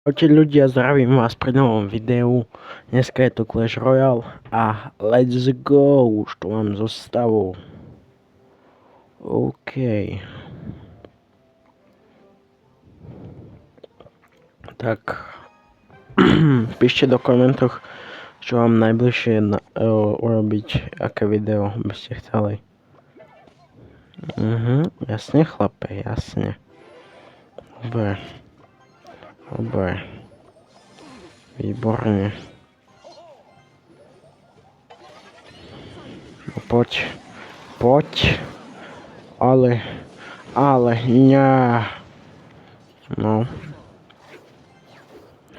Čaute ľudia, zdravím vás pri novom videu. Dneska je to Clash Royale a let's go, už tu mám zostavu. OK. Tak, píšte do komentoch, čo vám najbližšie urobiť, aké video by ste chceli. Jasne chlape, jasne. Dobre. Výborne. No poď. Ale, ňa. No.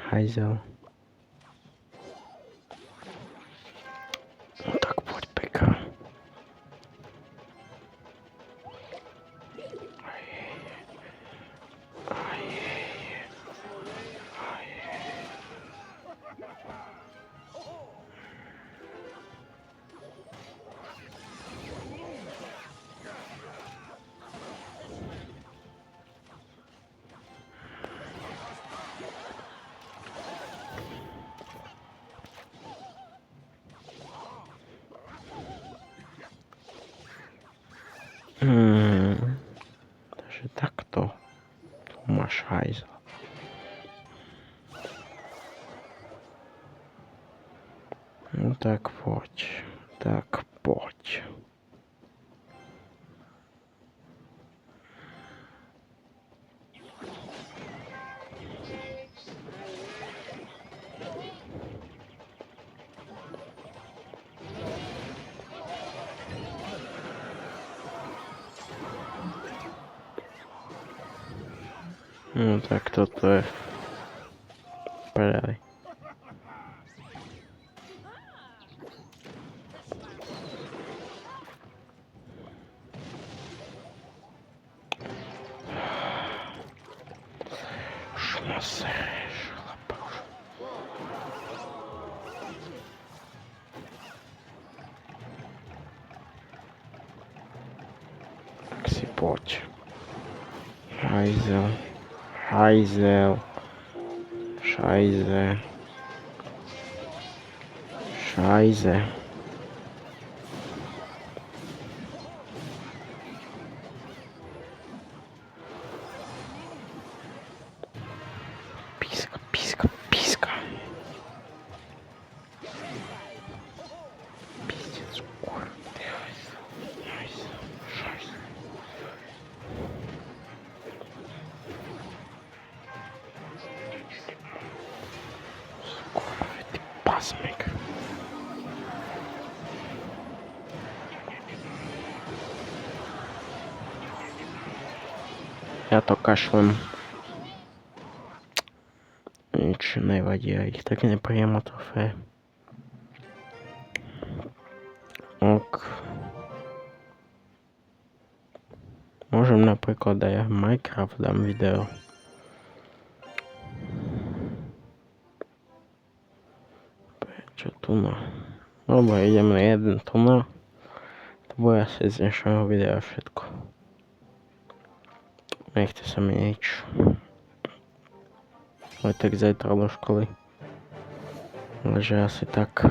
Hajzel. No tak poď, peka. Takže takto. Tu máš hajzel. No tak poď. No tak toto je predaj. Už ma sereš, chlapa už. Tak si poď. Hajzel. Šajze. Píska. Pízdec, kurva. Hajzel. Šajze. Kurva, ty pasmek. Ja to kašlem. Nič nevadí, ja ich tak nepriamo trofé. Ok. Môžem napríklad aj Minecraft dám video. Čo tu no? Dobre, idem na jeden tu no. To bude asi z dnešného videa všetko. Nechce sa mi nič. Ale tak zajtra do školy. Takže asi tak.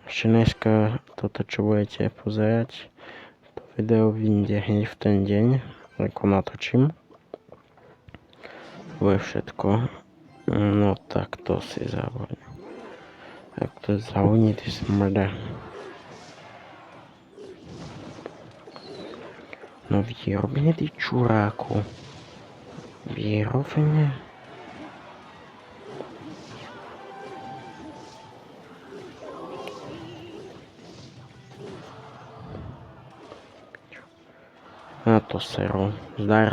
Ešte dneska toto, čo budete pozerať, to video vyjde hneď v ten deň, ako natočím. To bude všetko. No tak to si zavoň. Tak to zavoní, ty smrde. No výrobne, ty čuráku. Výrobne. Na to seru. Zdar.